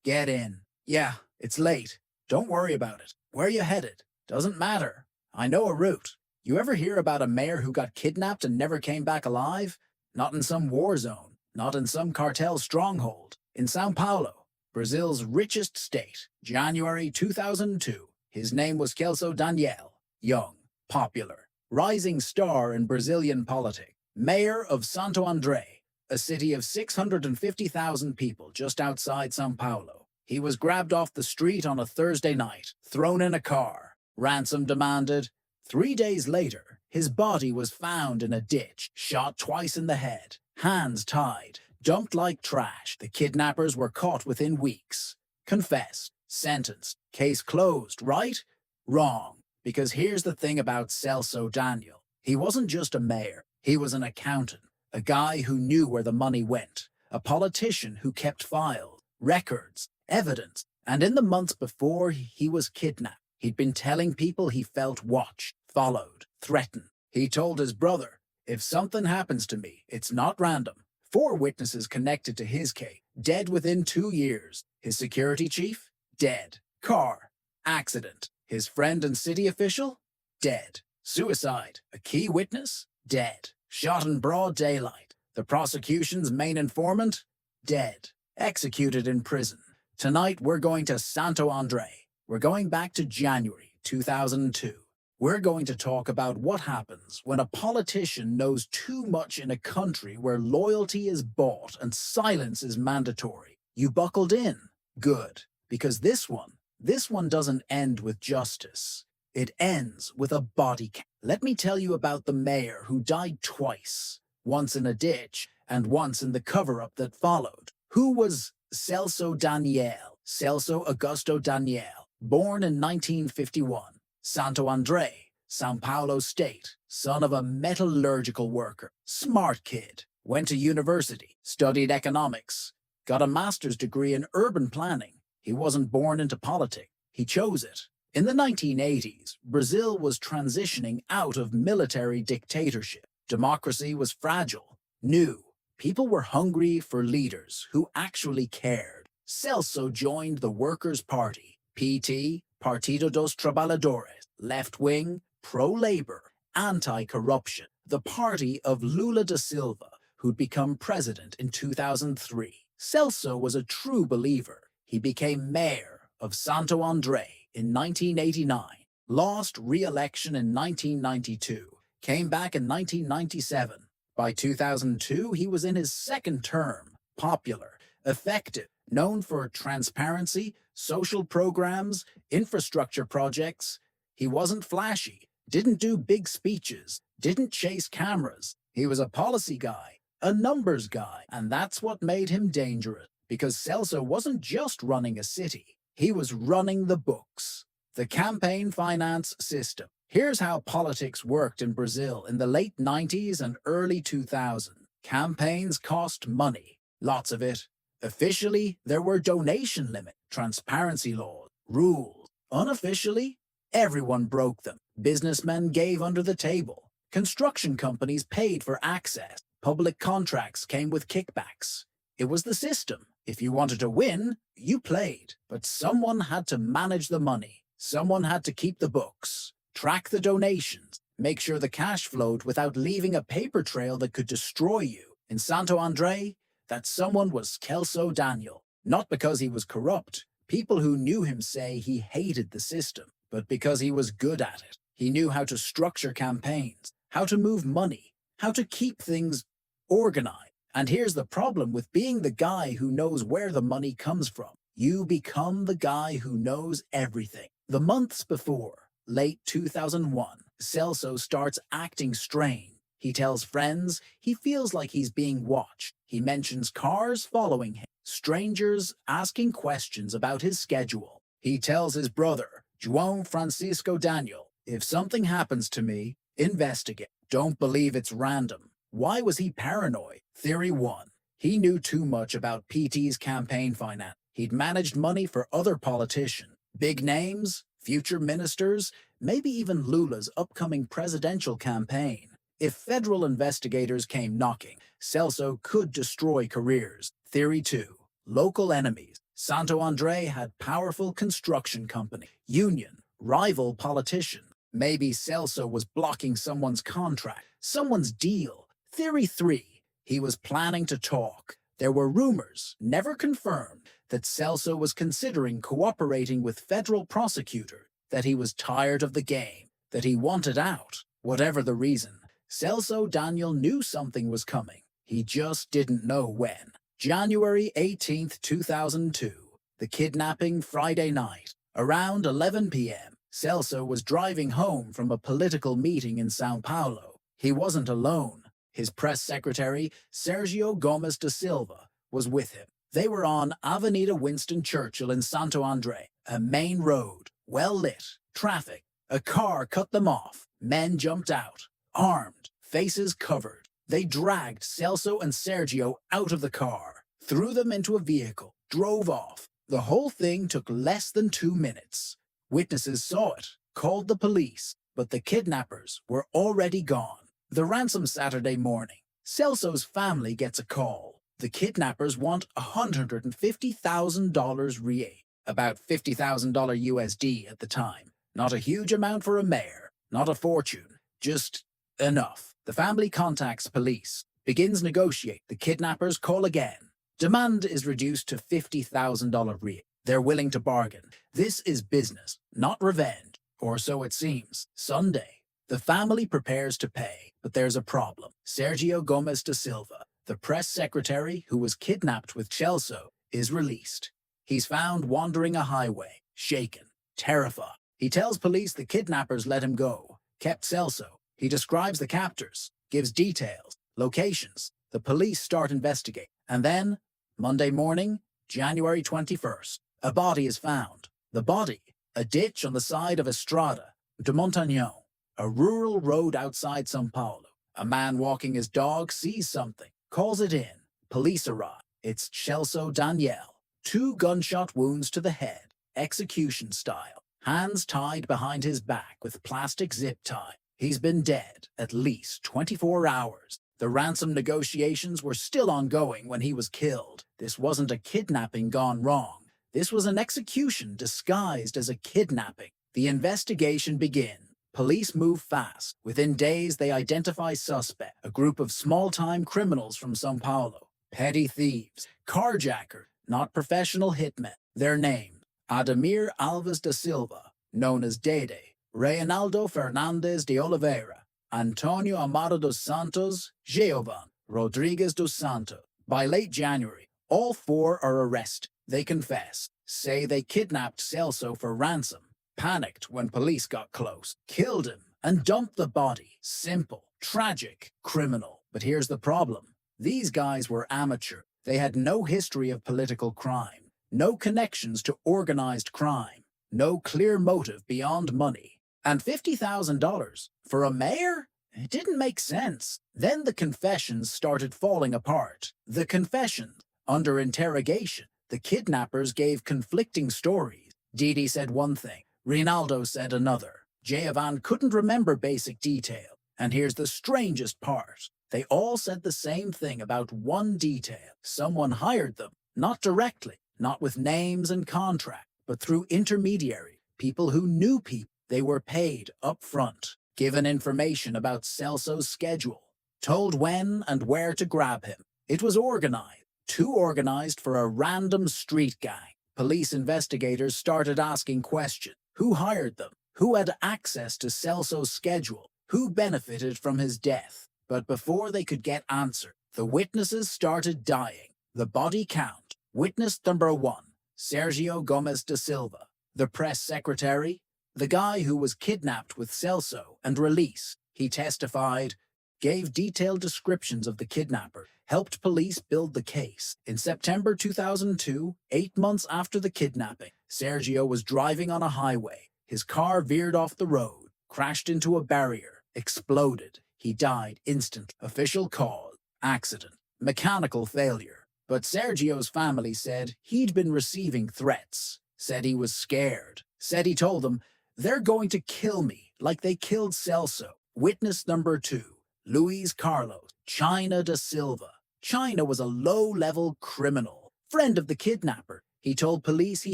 Get in. Yeah, it's late. Don't worry about it. Where you headed? Doesn't matter. I know a route. You ever hear about a mayor who got kidnapped and never came back alive? Not in some war zone, not in some cartel stronghold. In Sao Paulo, Brazil's richest state, January 2002. His name was Celso Daniel. Young, popular, rising star in Brazilian politics. Mayor of Santo André, a city of 650,000 people just outside Sao Paulo. He was grabbed off the street on a Thursday night, thrown in a car, ransom demanded. 3 days later, his body was found in a ditch, shot twice in the head, hands tied, dumped like trash. The kidnappers were caught within weeks. Confessed, sentenced, case closed, right? Wrong. Because here's the thing about Celso Daniel. He wasn't just a mayor, he was an accountant, a guy who knew where the money went, a politician who kept files, records, evidence, and in the months before he was kidnapped, he'd been telling people he felt watched, followed, threatened. He told his brother, if something happens to me, it's not random. 4 witnesses connected to his case, dead within 2 years. His security chief, dead. Car, accident. His friend and city official, dead. Suicide, a key witness, dead. Shot in broad daylight. The prosecution's main informant, dead. Executed in prison. Tonight we're going to Santo André. We're going back to January 2002. We're going to talk about what happens when a politician knows too much in a country where loyalty is bought and silence is mandatory. You buckled in? Good. Because this one doesn't end with justice. It ends with a body count. Let me tell you about the mayor who died twice, once in a ditch and once in the cover-up that followed. Who was Celso Daniel? Celso Augusto Daniel, born in 1951. Santo André, São Paulo State, son of a metallurgical worker. Smart kid. Went to university, studied economics, got a master's degree in urban planning. He wasn't born into politics. He chose it. In the 1980s, Brazil was transitioning out of military dictatorship. Democracy was fragile, new. People were hungry for leaders who actually cared. Celso joined the Workers' Party, PT, Partido dos Trabalhadores, left-wing, pro-labor, anti-corruption, the party of Lula da Silva, who'd become president in 2003. Celso was a true believer. He became mayor of Santo André in 1989, lost re-election in 1992, came back in 1997. By 2002, he was in his second term, popular, effective, known for transparency, social programs, infrastructure projects. He wasn't flashy, didn't do big speeches, didn't chase cameras. He was a policy guy, a numbers guy, and that's what made him dangerous. Because Celso wasn't just running a city, he was running the books, the campaign finance system. Here's how politics worked in Brazil in the late 90s and early 2000s. Campaigns cost money, lots of it. Officially, there were donation limits, transparency laws, rules. Unofficially, everyone broke them. Businessmen gave under the table. Construction companies paid for access. Public contracts came with kickbacks. It was the system. If you wanted to win, you played. But someone had to manage the money. Someone had to keep the books, track the donations, make sure the cash flowed without leaving a paper trail that could destroy you. In Santo André, that someone was Celso Daniel. Not because he was corrupt. People who knew him say he hated the system, but because he was good at it. He knew how to structure campaigns, how to move money, how to keep things organized. And here's the problem with being the guy who knows where the money comes from. You become the guy who knows everything. The months before, late 2001, Celso starts acting strange. He tells friends he feels like he's being watched. He mentions cars following him, strangers asking questions about his schedule. He tells his brother, João Francisco Daniel, if something happens to me, investigate. Don't believe it's random. Why was he paranoid? Theory 1. He knew too much about PT's campaign finance. He'd managed money for other politicians, big names, future ministers, maybe even Lula's upcoming presidential campaign. If federal investigators came knocking, Celso could destroy careers. Theory 2. Local enemies. Santo André had powerful construction company, union, rival politician. Maybe Celso was blocking someone's contract, someone's deal. Theory 3. He was planning to talk. There were rumors, never confirmed, that Celso was considering cooperating with federal prosecutor, that he was tired of the game, that he wanted out. Whatever the reason, Celso Daniel knew something was coming. He just didn't know when. January 18th, 2002. The kidnapping Friday night. Around 11 p.m., Celso was driving home from a political meeting in São Paulo. He wasn't alone. His press secretary, Sergio Gomes da Silva, was with him. They were on Avenida Winston Churchill in Santo André, a main road, well lit, traffic. A car cut them off. Men jumped out, armed, faces covered. They dragged Celso and Sergio out of the car, threw them into a vehicle, drove off. The whole thing took less than 2 minutes. Witnesses saw it, called the police, but the kidnappers were already gone. The ransom Saturday morning. Celso's family gets a call. The kidnappers want $150,000 real, about $50,000 USD at the time. Not a huge amount for a mayor, not a fortune, just enough. The family contacts police, begins negotiate. The kidnappers call again. Demand is reduced to $50,000 real. They're willing to bargain. This is business, not revenge, or so it seems. Sunday. The family prepares to pay, but there's a problem. Sergio Gomes da Silva, the press secretary who was kidnapped with Celso, is released. He's found wandering a highway, shaken, terrified. He tells police the kidnappers let him go, kept Celso. He describes the captors, gives details, locations. The police start investigating. And then, Monday morning, January 21st, a body is found. The body, a ditch on the side of Estrada de Montañón, a rural road outside São Paulo. A man walking his dog sees something, calls it in. Police arrive. It's Celso Daniel. 2 gunshot wounds to the head, execution style. Hands tied behind his back with plastic zip tie. He's been dead at least 24 hours. The ransom negotiations were still ongoing when he was killed. This wasn't a kidnapping gone wrong. This was an execution disguised as a kidnapping. The investigation begins. Police move fast. Within days, they identify suspect, a group of small-time criminals from São Paulo. Petty thieves, carjackers, not professional hitmen. Their names: Ademir Alves da Silva, known as Dede, Reinaldo Fernandes de Oliveira, Antonio Amado dos Santos, Jeovan, Rodrigues dos Santos. By late January, all 4 are arrested. They confess, say they kidnapped Celso for ransom, panicked when police got close, killed him, and dumped the body. Simple, tragic, criminal. But here's the problem. These guys were amateur. They had no history of political crime, no connections to organized crime, no clear motive beyond money. And $50,000 for a mayor? It didn't make sense. Then the confessions started falling apart. The confessions, under interrogation, the kidnappers gave conflicting stories. Didi said one thing, Rinaldo said another. Jeovan couldn't remember basic detail. And here's the strangest part. They all said the same thing about one detail. Someone hired them, not directly, not with names and contract, but through intermediary, people who knew people. They were paid up front, given information about Celso's schedule, told when and where to grab him. It was organized, too organized for a random street gang. Police investigators started asking questions. Who hired them? Who had access to Celso's schedule? Who benefited from his death? But before they could get answered, the witnesses started dying. The body count. Witness number 1, Sergio Gomes da Silva. The press secretary, the guy who was kidnapped with Celso and released. He testified, gave detailed descriptions of the kidnapper, helped police build the case. In September 2002, 8 months after the kidnapping, Sergio was driving on a highway. His car veered off the road, crashed into a barrier, exploded. He died instantly. Official cause: accident, mechanical failure. But Sergio's family said he'd been receiving threats, said he was scared, said he told them, "They're going to kill me like they killed Celso." Witness number 2, Luis Carlos, China da Silva. China was a low-level criminal, friend of the kidnapper. He told police he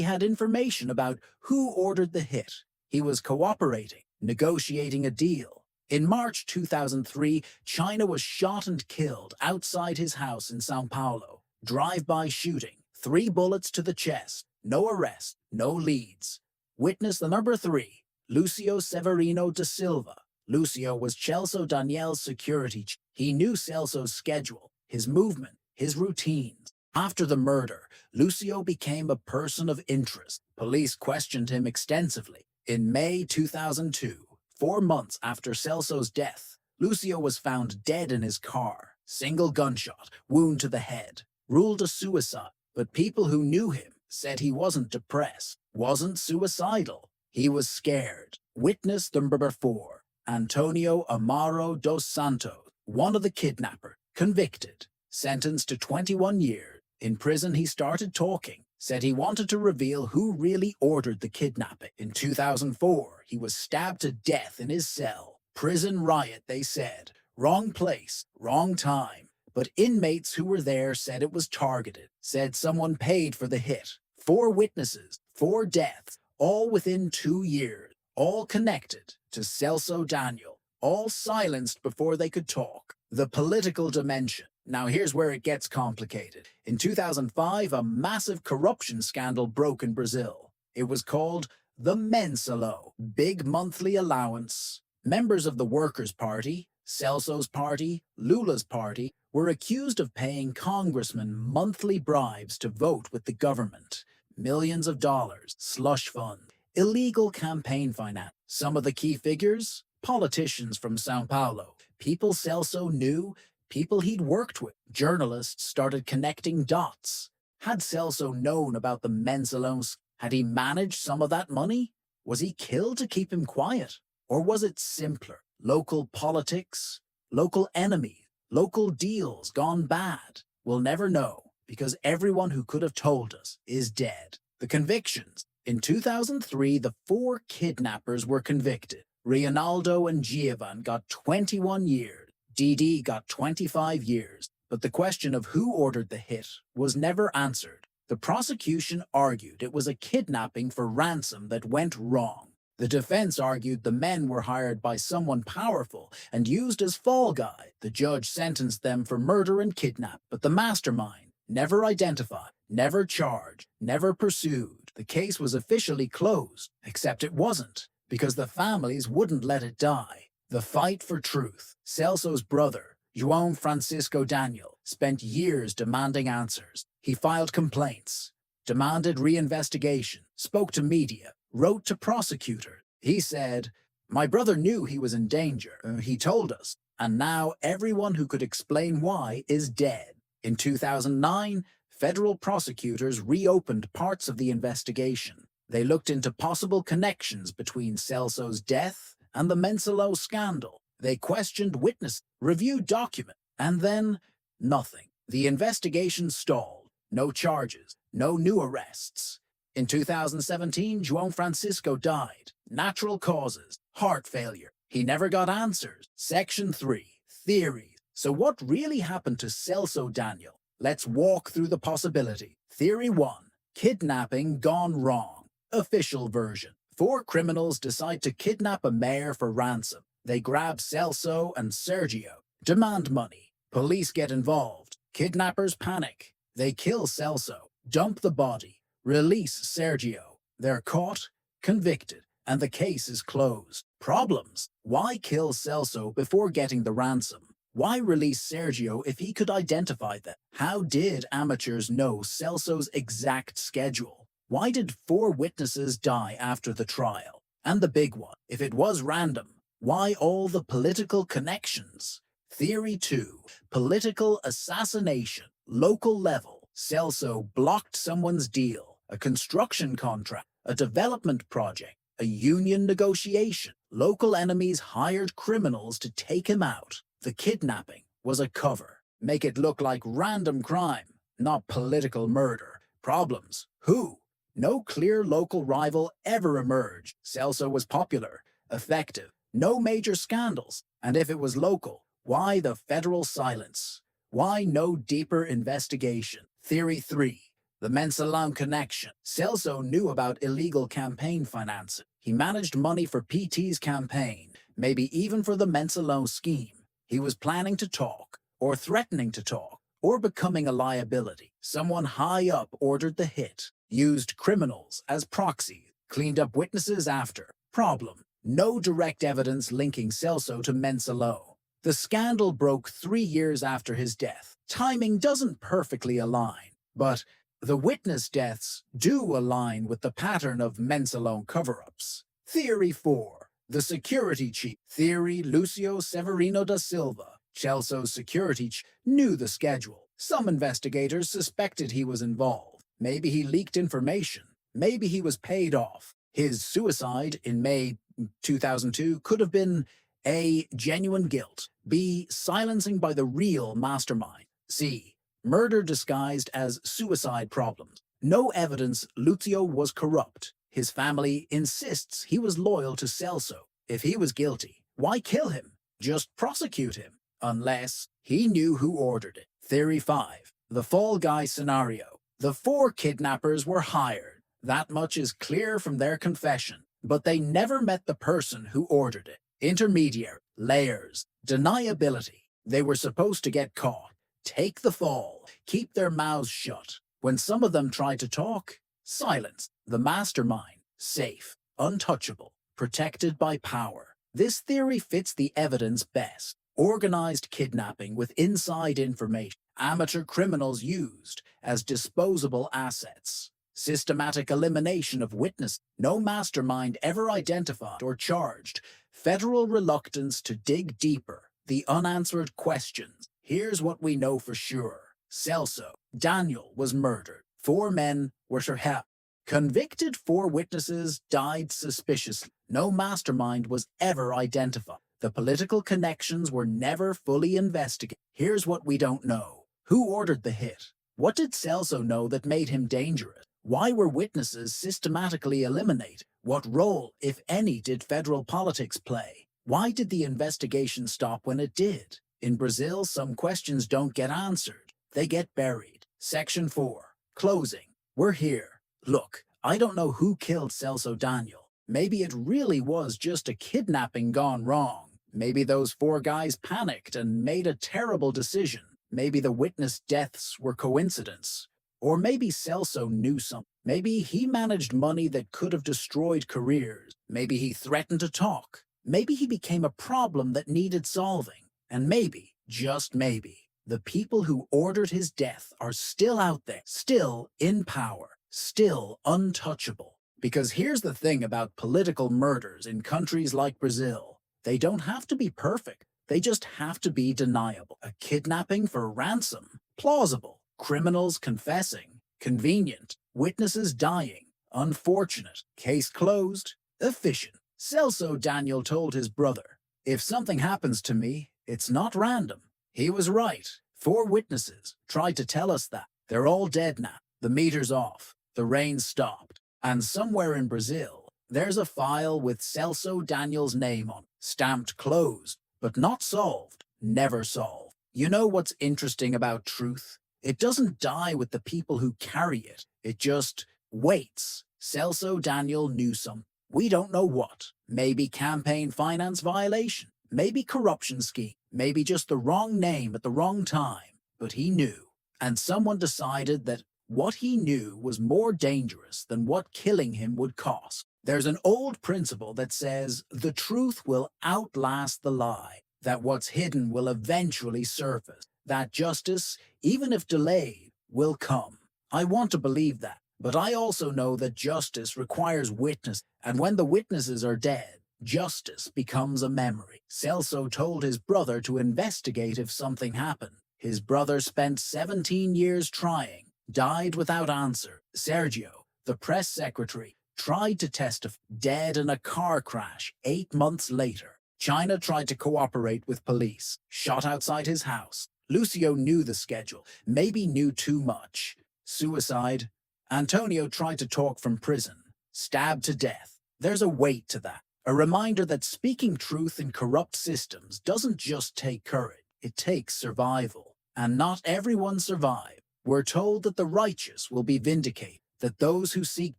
had information about who ordered the hit. He was cooperating, negotiating a deal. In March 2003, China was shot and killed outside his house in Sao Paulo. Drive-by shooting, 3 bullets to the chest, no arrest, no leads. Witness the number 3, Lucio Severino da Silva. Lucio was Celso Daniel's security chief. He knew Celso's schedule, his movement, his routines. After the murder, Lucio became a person of interest. Police questioned him extensively. In May 2002, 4 months after Celso's death, Lucio was found dead in his car. Single gunshot, wound to the head. Ruled a suicide, but people who knew him said he wasn't depressed, wasn't suicidal. He was scared. Witness number 4, Antonio Amaro dos Santos, one of the kidnappers, convicted, sentenced to 21 years. In prison, he started talking, said he wanted to reveal who really ordered the kidnapping. In 2004, he was stabbed to death in his cell. Prison riot, they said. Wrong place, wrong time. But inmates who were there said it was targeted, said someone paid for the hit. 4 witnesses, 4 deaths, all within 2 years, all connected to Celso Daniel, all silenced before they could talk. The political dimension. Now here's where it gets complicated. In 2005, a massive corruption scandal broke in Brazil. It was called the Mensalão, big monthly allowance. Members of the Workers' Party, Celso's party, Lula's party, were accused of paying congressmen monthly bribes to vote with the government. Millions of dollars, slush funds, illegal campaign finance. Some of the key figures? Politicians from Sao Paulo, people Celso knew, people he'd worked with. Journalists started connecting dots. Had Celso known about the Mensalão? Had he managed some of that money? Was he killed to keep him quiet? Or was it simpler? Local politics? Local enemies? Local deals gone bad? We'll never know, because everyone who could have told us is dead. The convictions. In 2003, the 4 kidnappers were convicted. Reinaldo and Giovan got 21 years. Didi got 25 years. But the question of who ordered the hit was never answered. The prosecution argued it was a kidnapping for ransom that went wrong. The defense argued the men were hired by someone powerful and used as fall guys. The judge sentenced them for murder and kidnap, but the mastermind, never identified, never charged, never pursued. The case was officially closed, except it wasn't, because the families wouldn't let it die. The fight for truth. Celso's brother, João Francisco Daniel, spent years demanding answers. He filed complaints, demanded reinvestigation, spoke to media, wrote to prosecutors. He said, "My brother knew he was in danger. He told us. And now everyone who could explain why is dead." In 2009, federal prosecutors reopened parts of the investigation. They looked into possible connections between Celso's death and the Mensalão scandal. They questioned witnesses, reviewed documents, and then nothing. The investigation stalled. No charges, no new arrests. In 2017, João Francisco died. Natural causes, heart failure. He never got answers. Section 3, theories. So what really happened to Celso Daniel? Let's walk through the possibility. Theory 1, kidnapping gone wrong. Official version. 4 criminals decide to kidnap a mayor for ransom. They grab Celso and Sergio, demand money. Police get involved. Kidnappers panic. They kill Celso, dump the body, release Sergio. They're caught, convicted, and the case is closed. Problems. Why kill Celso before getting the ransom? Why release Sergio if he could identify them? How did amateurs know Celso's exact schedule? Why did 4 witnesses die after the trial? And the big one, if it was random, why all the political connections? Theory 2, political assassination. Local level. Celso blocked someone's deal, a construction contract, a development project, a union negotiation. Local enemies hired criminals to take him out. The kidnapping was a cover. Make it look like random crime, not political murder. Problems. Who? No clear local rival ever emerged. Celso was popular, effective, no major scandals. And if it was local, why the federal silence? Why no deeper investigation? Theory 3, The Mensalon connection. Celso knew about illegal campaign financing. He managed money for PT's campaign, maybe even for the Mensalon scheme. He was planning to talk, or threatening to talk, or becoming a liability. Someone high up ordered the hit, used criminals as proxies, cleaned up witnesses after. Problem: no direct evidence linking Celso to Mensalon. The scandal broke 3 years after his death. Timing doesn't perfectly align, but the witness deaths do align with the pattern of Mensalon cover-ups. Theory 4. The security chief. Theory: Lucio Severino da Silva, Celso's security chief, knew the schedule. Some investigators suspected he was involved. Maybe he leaked information. Maybe he was paid off. His suicide in May 2002 could have been A. Genuine guilt. B. Silencing by the real mastermind. C. Murder disguised as suicide problems. No evidence Lucio was corrupt. His family insists he was loyal to Celso. If he was guilty, why kill him? Just prosecute him. Unless he knew who ordered it. Theory 5. The fall guy scenario. The 4 kidnappers were hired. That much is clear from their confession. But they never met the person who ordered it. Intermediary. Layers. Deniability. They were supposed to get caught, take the fall, keep their mouths shut. When some of them tried to talk, silence. The mastermind. Safe. Untouchable. Protected by power. This theory fits the evidence best. Organized kidnapping with inside information. Amateur criminals used as disposable assets. Systematic elimination of witnesses. No mastermind ever identified or charged. Federal reluctance to dig deeper. The unanswered questions. Here's what we know for sure. Celso Daniel was murdered. 4 men were shot. Convicted 4 witnesses died suspiciously. No mastermind was ever identified. The political connections were never fully investigated. Here's what we don't know. Who ordered the hit? What did Celso know that made him dangerous? Why were witnesses systematically eliminated? What role, if any, did federal politics play? Why did the investigation stop when it did? In Brazil, some questions don't get answered. They get buried. Section 4. Closing. We're here. Look, I don't know who killed Celso Daniel. Maybe it really was just a kidnapping gone wrong. Maybe those 4 guys panicked and made a terrible decision. Maybe the witness deaths were coincidence. Or maybe Celso knew something. Maybe he managed money that could have destroyed careers. Maybe he threatened to talk. Maybe he became a problem that needed solving. And maybe, just maybe, the people who ordered his death are still out there, still in power, still untouchable. Because here's the thing about political murders in countries like Brazil. They don't have to be perfect. They just have to be deniable. A kidnapping for ransom. Plausible. Criminals confessing. Convenient. Witnesses dying. Unfortunate. Case closed. Efficient. Celso Daniel told his brother, "If something happens to me, it's not random." He was right. 4 witnesses tried to tell us that. They're all dead now. The meter's off. The rain stopped. And somewhere in Brazil, there's a file with Celso Daniel's name on it. Stamped closed, but not solved. Never solved. You know what's interesting about truth? It doesn't die with the people who carry it. It just waits. Celso Daniel knew something. We don't know what. Maybe campaign finance violation. Maybe corruption scheme. Maybe just the wrong name at the wrong time. But he knew. And someone decided that what he knew was more dangerous than what killing him would cost. There's an old principle that says the truth will outlast the lie. That what's hidden will eventually surface. That justice, even if delayed, will come. I want to believe that. But I also know that justice requires witness, and when the witnesses are dead, justice becomes a memory. Celso told his brother to investigate if something happened. His brother spent 17 years trying, died without answer. Sergio, the press secretary, tried to testify, dead in a car crash 8 months later. China tried to cooperate with police, shot outside his house. Lucio knew the schedule, maybe knew too much. Suicide. Antonio tried to talk from prison, stabbed to death. There's a weight to that. A reminder that speaking truth in corrupt systems doesn't just take courage, it takes survival. And not everyone survived. We're told that the righteous will be vindicated, that those who seek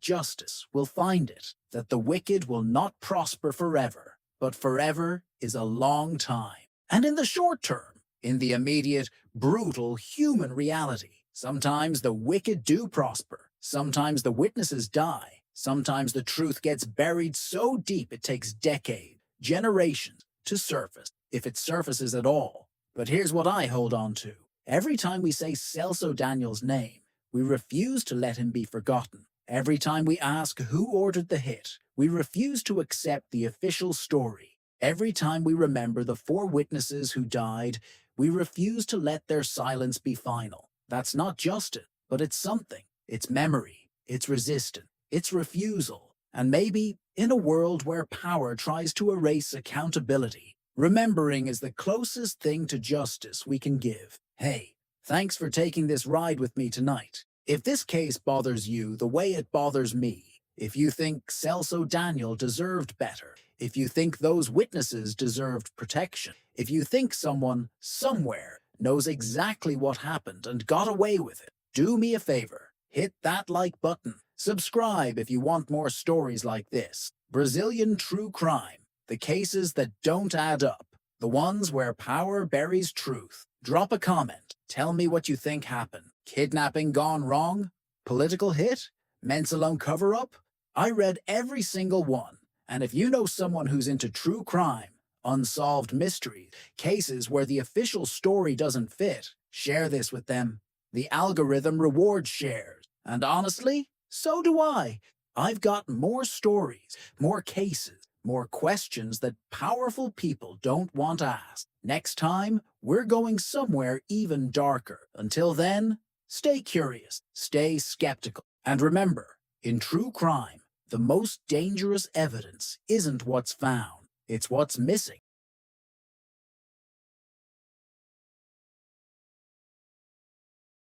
justice will find it, that the wicked will not prosper forever, but forever is a long time. And in the short term, in the immediate, brutal human reality, sometimes the wicked do prosper, sometimes the witnesses die, sometimes the truth gets buried so deep it takes decades, generations to surface, if it surfaces at all. But here's what I hold on to. Every time we say Celso Daniel's name, we refuse to let him be forgotten. Every time we ask who ordered the hit, we refuse to accept the official story. Every time we remember the 4 witnesses who died, we refuse to let their silence be final. That's not justice, but it's something. It's memory, it's resistance, it's refusal. And maybe, in a world where power tries to erase accountability, remembering is the closest thing to justice we can give. Hey, thanks for taking this ride with me tonight. If this case bothers you the way it bothers me, if you think Celso Daniel deserved better, if you think those witnesses deserved protection, if you think someone, somewhere, knows exactly what happened and got away with it, do me a favor. Hit that like button. Subscribe if you want more stories like this. Brazilian true crime. The cases that don't add up. The ones where power buries truth. Drop a comment. Tell me what you think happened. Kidnapping gone wrong? Political hit? Mensalone cover-up? I read every single one. And if you know someone who's into true crime, unsolved mysteries, cases where the official story doesn't fit, share this with them. The algorithm rewards shares. And honestly, so do I. I've got more stories, more cases, more questions that powerful people don't want asked. Next time, we're going somewhere even darker. Until then, stay curious, stay skeptical. And remember, in true crime, the most dangerous evidence isn't what's found, it's what's missing.